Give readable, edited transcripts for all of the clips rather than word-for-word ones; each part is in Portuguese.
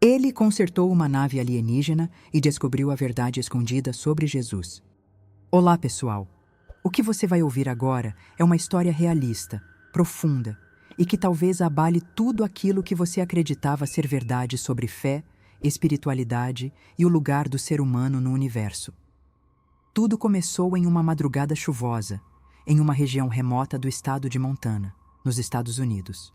Ele consertou uma nave alienígena e descobriu a verdade escondida sobre Jesus. Olá, pessoal! O que você vai ouvir agora é uma história realista, profunda e que talvez abale tudo aquilo que você acreditava ser verdade sobre fé, espiritualidade e o lugar do ser humano no universo. Tudo começou em uma madrugada chuvosa, em uma região remota do estado de Montana, nos Estados Unidos.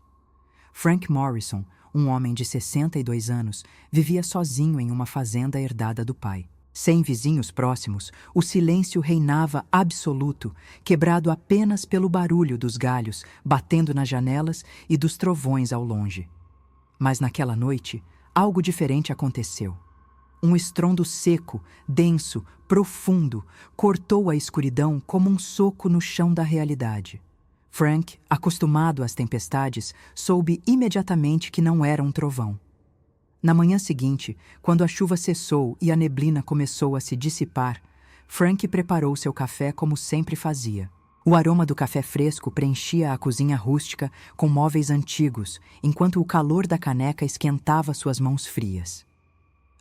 Frank Morrison, um homem de 62 anos, vivia sozinho em uma fazenda herdada do pai. Sem vizinhos próximos, o silêncio reinava absoluto, quebrado apenas pelo barulho dos galhos batendo nas janelas e dos trovões ao longe. Mas naquela noite, algo diferente aconteceu. Um estrondo seco, denso, profundo, cortou a escuridão como um soco no chão da realidade. Frank, acostumado às tempestades, soube imediatamente que não era um trovão. Na manhã seguinte, quando a chuva cessou e a neblina começou a se dissipar, Frank preparou seu café como sempre fazia. O aroma do café fresco preenchia a cozinha rústica com móveis antigos, enquanto o calor da caneca esquentava suas mãos frias.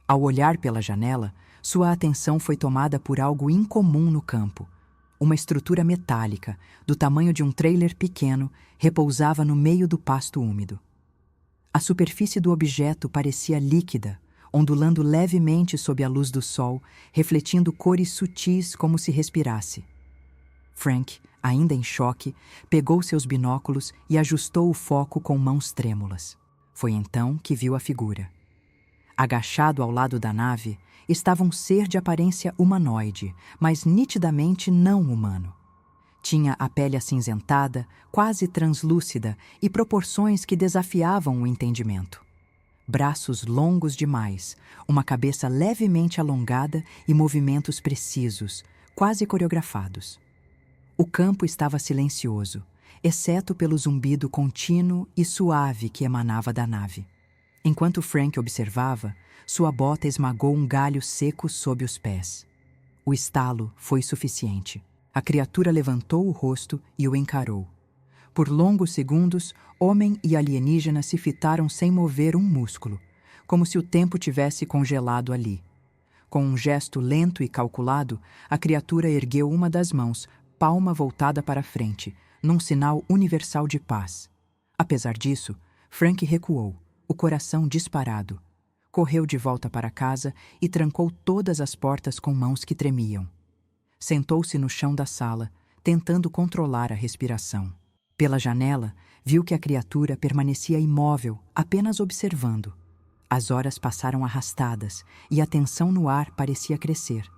Ao olhar pela janela, sua atenção foi tomada por algo incomum no campo. Uma estrutura metálica, do tamanho de um trailer pequeno, repousava no meio do pasto úmido. A superfície do objeto parecia líquida, ondulando levemente sob a luz do sol, refletindo cores sutis como se respirasse. Frank, ainda em choque, pegou seus binóculos e ajustou o foco com mãos trêmulas. Foi então que viu a figura. Agachado ao lado da nave, estava um ser de aparência humanoide, mas nitidamente não humano. Tinha a pele acinzentada, quase translúcida, e proporções que desafiavam o entendimento. Braços longos demais, uma cabeça levemente alongada e movimentos precisos, quase coreografados. O campo estava silencioso, exceto pelo zumbido contínuo e suave que emanava da nave. Enquanto Frank observava, sua bota esmagou um galho seco sob os pés. O estalo foi suficiente. A criatura levantou o rosto e o encarou. Por longos segundos, homem e alienígena se fitaram sem mover um músculo, como se o tempo tivesse congelado ali. Com um gesto lento e calculado, a criatura ergueu uma das mãos, palma voltada para a frente, num sinal universal de paz. Apesar disso, Frank recuou, o coração disparado. Correu de volta para casa e trancou todas as portas com mãos que tremiam. Sentou-se no chão da sala, tentando controlar a respiração. Pela janela, viu que a criatura permanecia imóvel, apenas observando. As horas passaram arrastadas e a tensão no ar parecia crescer.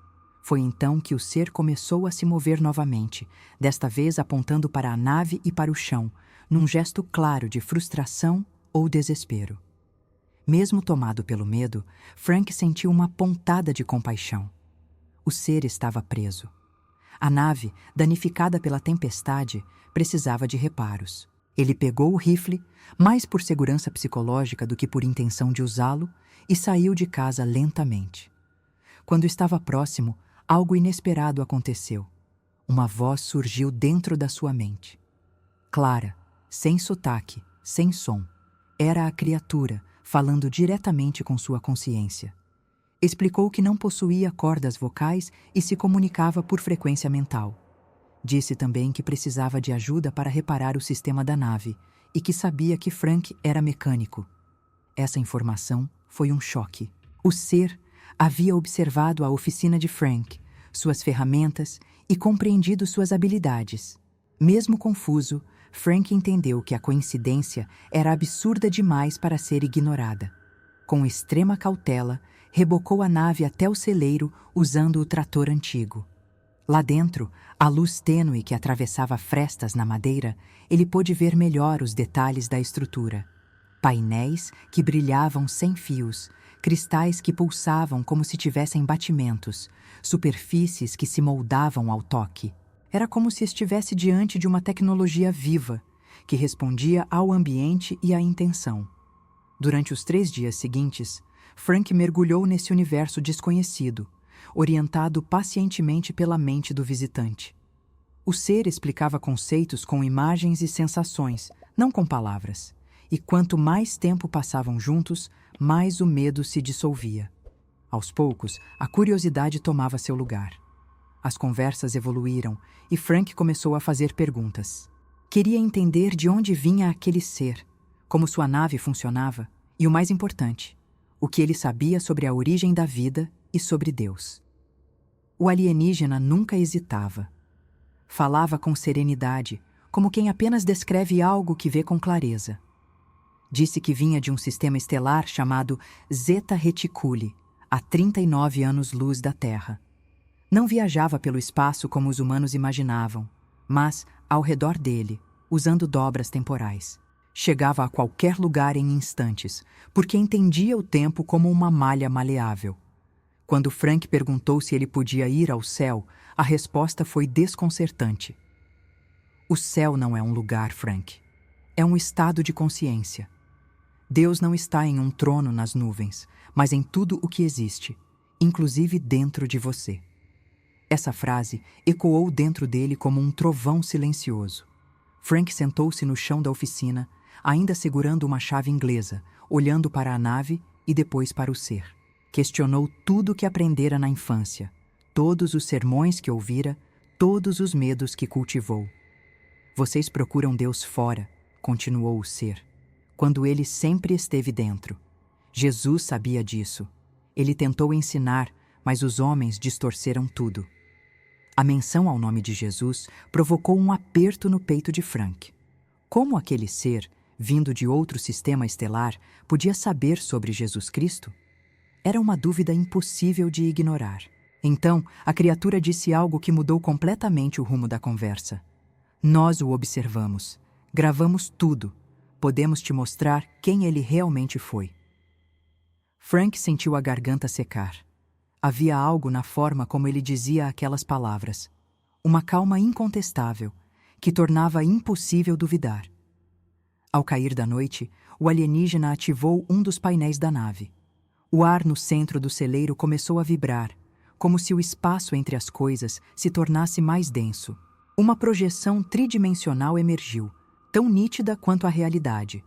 Foi então que o ser começou a se mover novamente, desta vez apontando para a nave e para o chão, num gesto claro de frustração ou desespero. Mesmo tomado pelo medo, Frank sentiu uma pontada de compaixão. O ser estava preso. A nave, danificada pela tempestade, precisava de reparos. Ele pegou o rifle, mais por segurança psicológica do que por intenção de usá-lo, e saiu de casa lentamente. Quando estava próximo, algo inesperado aconteceu. Uma voz surgiu dentro da sua mente. Clara, sem sotaque, sem som. Era a criatura, falando diretamente com sua consciência. Explicou que não possuía cordas vocais e se comunicava por frequência mental. Disse também que precisava de ajuda para reparar o sistema da nave e que sabia que Frank era mecânico. Essa informação foi um choque. O ser havia observado a oficina de Frank, suas ferramentas e compreendido suas habilidades. Mesmo confuso, Frank entendeu que a coincidência era absurda demais para ser ignorada. Com extrema cautela, rebocou a nave até o celeiro usando o trator antigo. Lá dentro, à luz tênue que atravessava frestas na madeira, ele pôde ver melhor os detalhes da estrutura. Painéis que brilhavam sem fios, cristais que pulsavam como se tivessem batimentos, superfícies que se moldavam ao toque. Era como se estivesse diante de uma tecnologia viva, que respondia ao ambiente e à intenção. Durante os 3 dias seguintes, Frank mergulhou nesse universo desconhecido, orientado pacientemente pela mente do visitante. O ser explicava conceitos com imagens e sensações, não com palavras, e quanto mais tempo passavam juntos, mais o medo se dissolvia. Aos poucos, a curiosidade tomava seu lugar. As conversas evoluíram e Frank começou a fazer perguntas. Queria entender de onde vinha aquele ser, como sua nave funcionava e, o mais importante, o que ele sabia sobre a origem da vida e sobre Deus. O alienígena nunca hesitava. Falava com serenidade, como quem apenas descreve algo que vê com clareza. Disse que vinha de um sistema estelar chamado Zeta Reticuli, a 39 anos-luz da Terra. Não viajava pelo espaço como os humanos imaginavam, mas ao redor dele, usando dobras temporais. Chegava a qualquer lugar em instantes, porque entendia o tempo como uma malha maleável. Quando Frank perguntou se ele podia ir ao céu, a resposta foi desconcertante. O céu não é um lugar, Frank. É um estado de consciência. Deus não está em um trono nas nuvens, mas em tudo o que existe, inclusive dentro de você. Essa frase ecoou dentro dele como um trovão silencioso. Frank sentou-se no chão da oficina, ainda segurando uma chave inglesa, olhando para a nave e depois para o ser. Questionou tudo o que aprendera na infância, todos os sermões que ouvira, todos os medos que cultivou. Vocês procuram Deus fora, continuou o ser, quando ele sempre esteve dentro. Jesus sabia disso. Ele tentou ensinar, mas os homens distorceram tudo. A menção ao nome de Jesus provocou um aperto no peito de Frank. Como aquele ser, vindo de outro sistema estelar, podia saber sobre Jesus Cristo? Era uma dúvida impossível de ignorar. Então, a criatura disse algo que mudou completamente o rumo da conversa. Nós o observamos, gravamos tudo. Podemos te mostrar quem ele realmente foi. Frank sentiu a garganta secar. Havia algo na forma como ele dizia aquelas palavras. Uma calma incontestável, que tornava impossível duvidar. Ao cair da noite, o alienígena ativou um dos painéis da nave. O ar no centro do celeiro começou a vibrar, como se o espaço entre as coisas se tornasse mais denso. Uma projeção tridimensional emergiu, tão nítida quanto a realidade.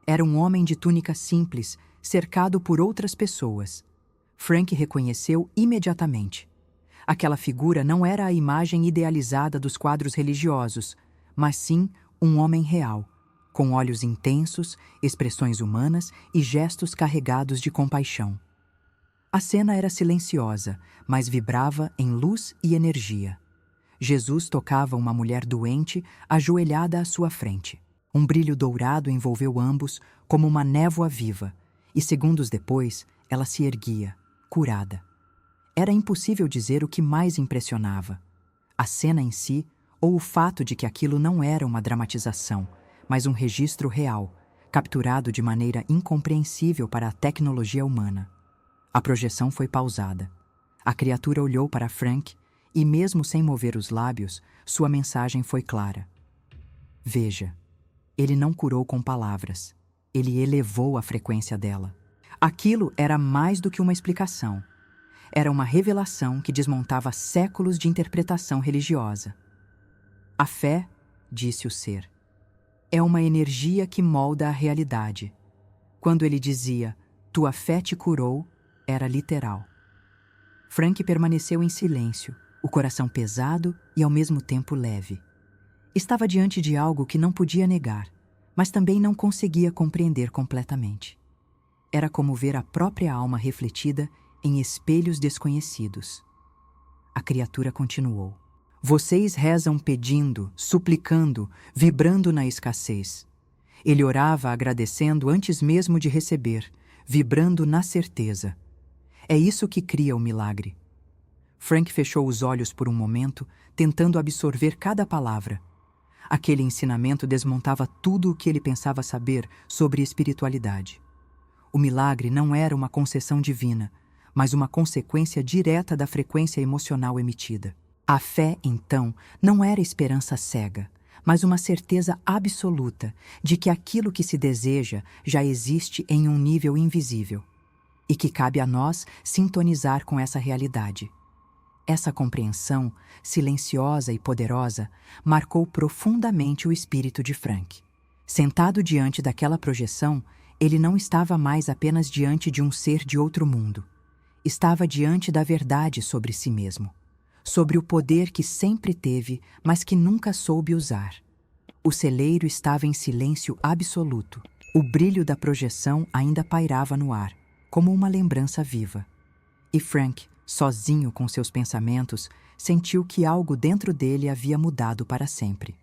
Era um homem de túnica simples, cercado por outras pessoas. Frank reconheceu imediatamente. Aquela figura não era a imagem idealizada dos quadros religiosos, mas sim um homem real, com olhos intensos, expressões humanas e gestos carregados de compaixão. A cena era silenciosa, mas vibrava em luz e energia. Jesus tocava uma mulher doente, ajoelhada à sua frente. Um brilho dourado envolveu ambos como uma névoa viva, e segundos depois, ela se erguia, curada. Era impossível dizer o que mais impressionava: a cena em si ou o fato de que aquilo não era uma dramatização, mas um registro real, capturado de maneira incompreensível para a tecnologia humana. A projeção foi pausada. A criatura olhou para Frank e, mesmo sem mover os lábios, sua mensagem foi clara. Veja, ele não curou com palavras. Ele elevou a frequência dela. Aquilo era mais do que uma explicação. Era uma revelação que desmontava séculos de interpretação religiosa. A fé, disse o ser, é uma energia que molda a realidade. Quando ele dizia, tua fé te curou, era literal. Frank permaneceu em silêncio, o coração pesado e ao mesmo tempo leve. Estava diante de algo que não podia negar, mas também não conseguia compreender completamente. Era como ver a própria alma refletida em espelhos desconhecidos. A criatura continuou. Vocês rezam pedindo, suplicando, vibrando na escassez. Ele orava agradecendo antes mesmo de receber, vibrando na certeza. É isso que cria o milagre. Frank fechou os olhos por um momento, tentando absorver cada palavra. Aquele ensinamento desmontava tudo o que ele pensava saber sobre espiritualidade. O milagre não era uma concessão divina, mas uma consequência direta da frequência emocional emitida. A fé, então, não era esperança cega, mas uma certeza absoluta de que aquilo que se deseja já existe em um nível invisível, e que cabe a nós sintonizar com essa realidade. Essa compreensão, silenciosa e poderosa, marcou profundamente o espírito de Frank. Sentado diante daquela projeção, Ele não estava mais apenas diante de um ser de outro mundo. Estava diante da verdade sobre si mesmo, sobre o poder que sempre teve, mas que nunca soube usar. O celeiro estava em silêncio absoluto. O brilho da projeção ainda pairava no ar, como uma lembrança viva. E Frank, sozinho com seus pensamentos, sentiu que algo dentro dele havia mudado para sempre.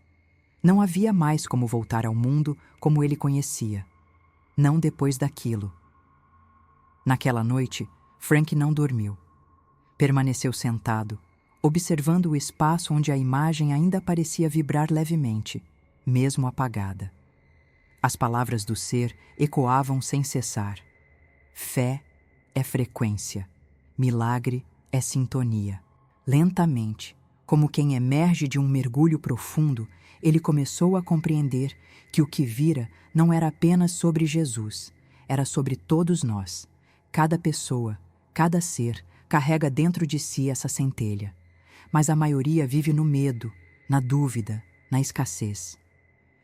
Não havia mais como voltar ao mundo como ele conhecia. Não depois daquilo. Naquela noite, Frank não dormiu. Permaneceu sentado, observando o espaço onde a imagem ainda parecia vibrar levemente, mesmo apagada. As palavras do ser ecoavam sem cessar. Fé é frequência. Milagre é sintonia. Lentamente, como quem emerge de um mergulho profundo, ele começou a compreender que o que vira não era apenas sobre Jesus, era sobre todos nós. Cada pessoa, cada ser, carrega dentro de si essa centelha. Mas a maioria vive no medo, na dúvida, na escassez.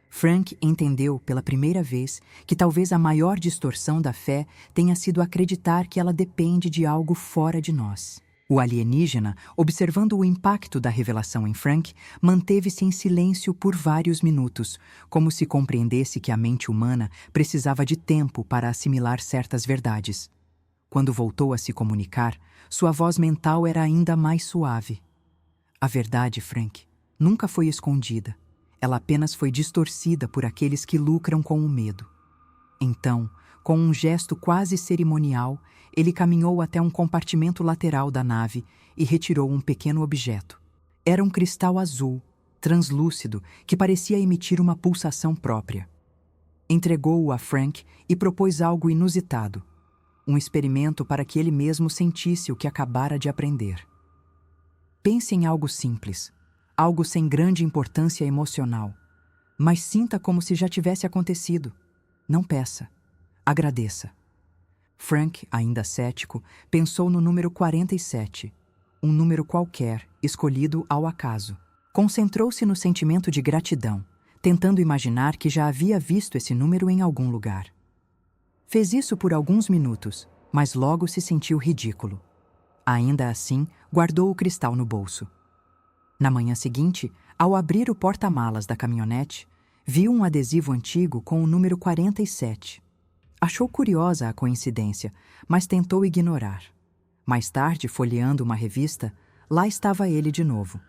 Frank entendeu pela primeira vez que talvez a maior distorção da fé tenha sido acreditar que ela depende de algo fora de nós. O alienígena, observando o impacto da revelação em Frank, manteve-se em silêncio por vários minutos, como se compreendesse que a mente humana precisava de tempo para assimilar certas verdades. Quando voltou a se comunicar, sua voz mental era ainda mais suave. A verdade, Frank, nunca foi escondida. Ela apenas foi distorcida por aqueles que lucram com o medo. Então, com um gesto quase cerimonial, ele caminhou até um compartimento lateral da nave e retirou um pequeno objeto. Era um cristal azul, translúcido, que parecia emitir uma pulsação própria. Entregou-o a Frank e propôs algo inusitado. Um experimento para que ele mesmo sentisse o que acabara de aprender. Pense em algo simples, algo sem grande importância emocional, mas sinta como se já tivesse acontecido. Não peça, agradeça. Frank, ainda cético, pensou no número 47, um número qualquer, escolhido ao acaso. Concentrou-se no sentimento de gratidão, tentando imaginar que já havia visto esse número em algum lugar. Fez isso por alguns minutos, mas logo se sentiu ridículo. Ainda assim, guardou o cristal no bolso. Na manhã seguinte, ao abrir o porta-malas da caminhonete, viu um adesivo antigo com o número 47. Achou curiosa a coincidência, mas tentou ignorar. Mais tarde, folheando uma revista, lá estava ele de novo.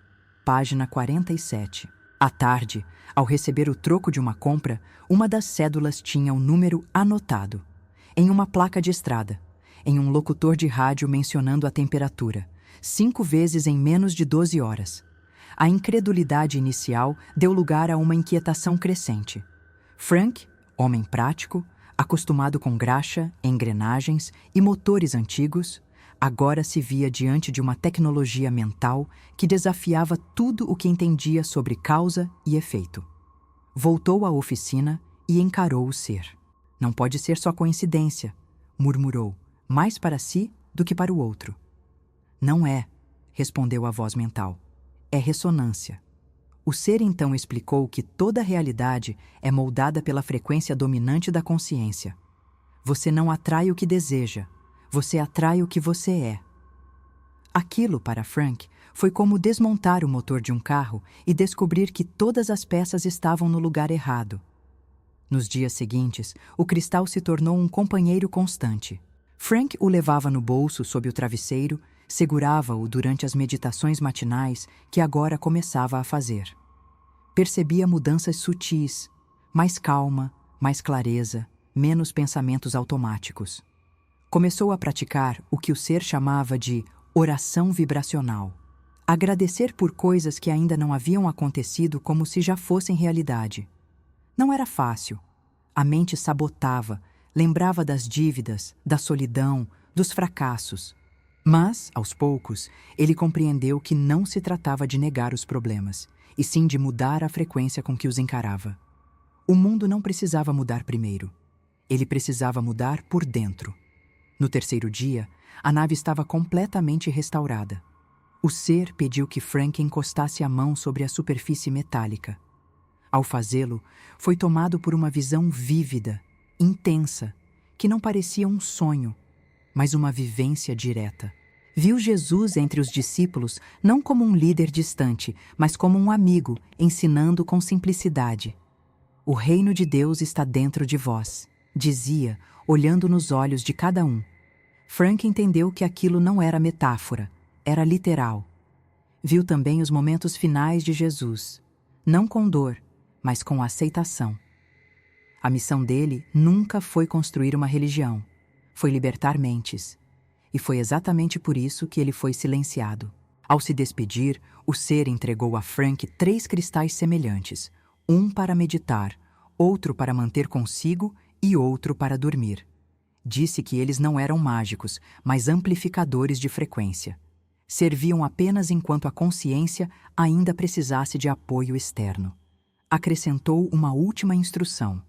Página 47. À tarde, ao receber o troco de uma compra, uma das cédulas tinha o número anotado. Em uma placa de estrada, em um locutor de rádio mencionando a temperatura, 5 vezes em menos de 12 horas. A incredulidade inicial deu lugar a uma inquietação crescente. Frank, homem prático, acostumado com graxa, engrenagens e motores antigos, agora se via diante de uma tecnologia mental que desafiava tudo o que entendia sobre causa e efeito. Voltou à oficina e encarou o ser. Não pode ser só coincidência, murmurou, mais para si do que para o outro. Não é, respondeu a voz mental. É ressonância. O ser então explicou que toda a realidade é moldada pela frequência dominante da consciência. Você não atrai o que deseja, você atrai o que você é. Aquilo, para Frank, foi como desmontar o motor de um carro e descobrir que todas as peças estavam no lugar errado. Nos dias seguintes, o cristal se tornou um companheiro constante. Frank o levava no bolso sob o travesseiro, segurava-o durante as meditações matinais que agora começava a fazer. Percebia mudanças sutis, mais calma, mais clareza, menos pensamentos automáticos. Começou a praticar o que o ser chamava de oração vibracional. Agradecer por coisas que ainda não haviam acontecido como se já fossem realidade. Não era fácil. A mente sabotava, lembrava das dívidas, da solidão, dos fracassos. Mas, aos poucos, ele compreendeu que não se tratava de negar os problemas, e sim de mudar a frequência com que os encarava. O mundo não precisava mudar primeiro. Ele precisava mudar por dentro. No terceiro dia, a nave estava completamente restaurada. O ser pediu que Frank encostasse a mão sobre a superfície metálica. Ao fazê-lo, foi tomado por uma visão vívida, intensa, que não parecia um sonho, mas uma vivência direta. Viu Jesus entre os discípulos não como um líder distante, mas como um amigo, ensinando com simplicidade. O reino de Deus está dentro de vós, dizia, olhando nos olhos de cada um. Frank entendeu que aquilo não era metáfora, era literal. Viu também os momentos finais de Jesus, não com dor, mas com aceitação. A missão dele nunca foi construir uma religião, foi libertar mentes. E foi exatamente por isso que ele foi silenciado. Ao se despedir, o ser entregou a Frank 3 cristais semelhantes, um para meditar, outro para manter consigo e outro para dormir. Disse que eles não eram mágicos, mas amplificadores de frequência. Serviam apenas enquanto a consciência ainda precisasse de apoio externo. Acrescentou uma última instrução.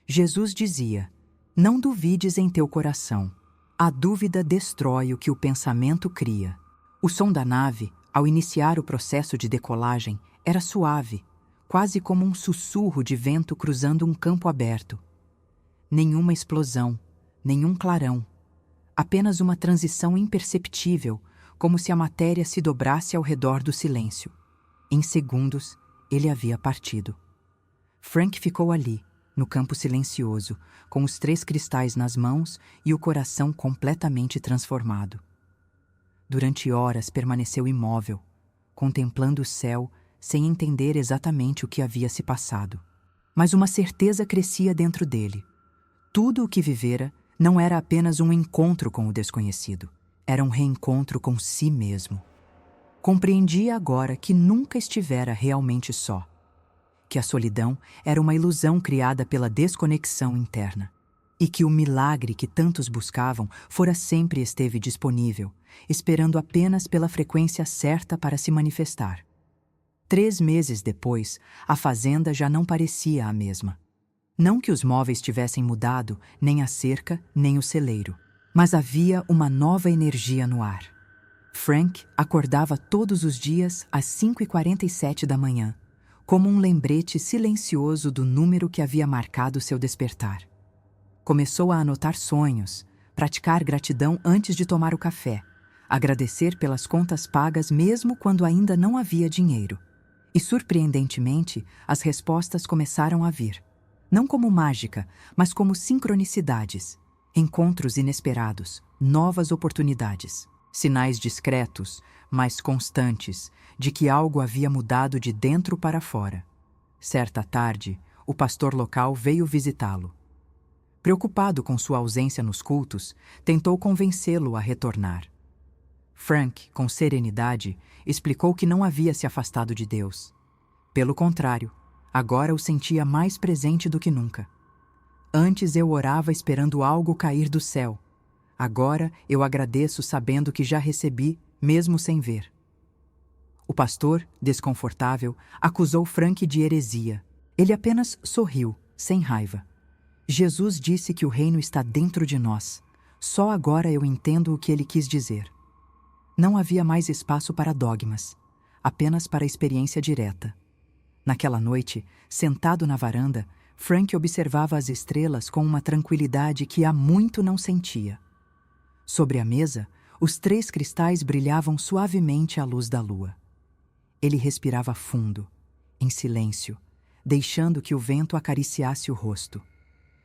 Jesus dizia: "Não duvides em teu coração. A dúvida destrói o que o pensamento cria." O som da nave, ao iniciar o processo de decolagem, era suave, quase como um sussurro de vento cruzando um campo aberto. Nenhuma explosão, nenhum clarão. Apenas uma transição imperceptível, como se a matéria se dobrasse ao redor do silêncio. Em segundos, ele havia partido. Frank ficou ali, no campo silencioso, com os 3 cristais nas mãos e o coração completamente transformado. Durante horas permaneceu imóvel, contemplando o céu sem entender exatamente o que havia se passado. Mas uma certeza crescia dentro dele. Tudo o que vivera não era apenas um encontro com o desconhecido, era um reencontro com si mesmo. Compreendia agora que nunca estivera realmente só, que a solidão era uma ilusão criada pela desconexão interna, e que o milagre que tantos buscavam fora sempre esteve disponível, esperando apenas pela frequência certa para se manifestar. 3 meses depois, a fazenda já não parecia a mesma. Não que os móveis tivessem mudado, nem a cerca, nem o celeiro, mas havia uma nova energia no ar. Frank acordava todos os dias às 5h47 da manhã, como um lembrete silencioso do número que havia marcado seu despertar. Começou a anotar sonhos, praticar gratidão antes de tomar o café, agradecer pelas contas pagas mesmo quando ainda não havia dinheiro. E, surpreendentemente, as respostas começaram a vir. Não como mágica, mas como sincronicidades, encontros inesperados, novas oportunidades, sinais discretos, mas constantes, de que algo havia mudado de dentro para fora. Certa tarde, o pastor local veio visitá-lo. Preocupado com sua ausência nos cultos, tentou convencê-lo a retornar. Frank, com serenidade, explicou que não havia se afastado de Deus. Pelo contrário, agora o sentia mais presente do que nunca. Antes eu orava esperando algo cair do céu. Agora eu agradeço sabendo que já recebi, mesmo sem ver. O pastor, desconfortável, acusou Frank de heresia. Ele apenas sorriu, sem raiva. Jesus disse que o reino está dentro de nós. Só agora eu entendo o que ele quis dizer. Não havia mais espaço para dogmas, apenas para a experiência direta. Naquela noite, sentado na varanda, Frank observava as estrelas com uma tranquilidade que há muito não sentia. Sobre a mesa, os 3 cristais brilhavam suavemente à luz da lua. Ele respirava fundo, em silêncio, deixando que o vento acariciasse o rosto.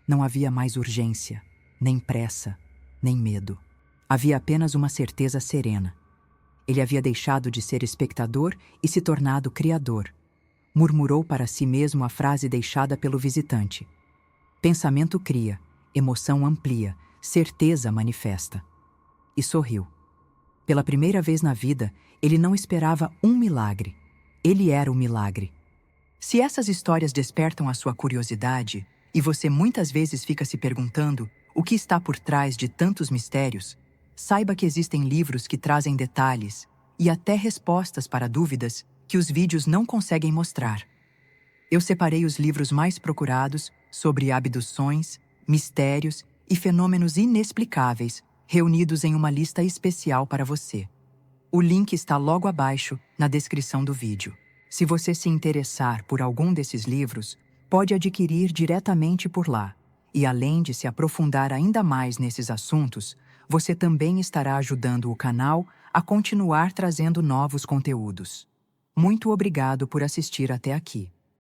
Não havia mais urgência, nem pressa, nem medo. Havia apenas uma certeza serena. Ele havia deixado de ser espectador e se tornado criador. Murmurou para si mesmo a frase deixada pelo visitante. Pensamento cria, emoção amplia, certeza manifesta. E sorriu. Pela primeira vez na vida, ele não esperava um milagre. Ele era o milagre. Se essas histórias despertam a sua curiosidade, e você muitas vezes fica se perguntando o que está por trás de tantos mistérios, saiba que existem livros que trazem detalhes e até respostas para dúvidas que os vídeos não conseguem mostrar. Eu separei os livros mais procurados sobre abduções, mistérios e fenômenos inexplicáveis, reunidos em uma lista especial para você. O link está logo abaixo, na descrição do vídeo. Se você se interessar por algum desses livros, pode adquirir diretamente por lá. E além de se aprofundar ainda mais nesses assuntos, você também estará ajudando o canal a continuar trazendo novos conteúdos. Muito obrigado por assistir até aqui.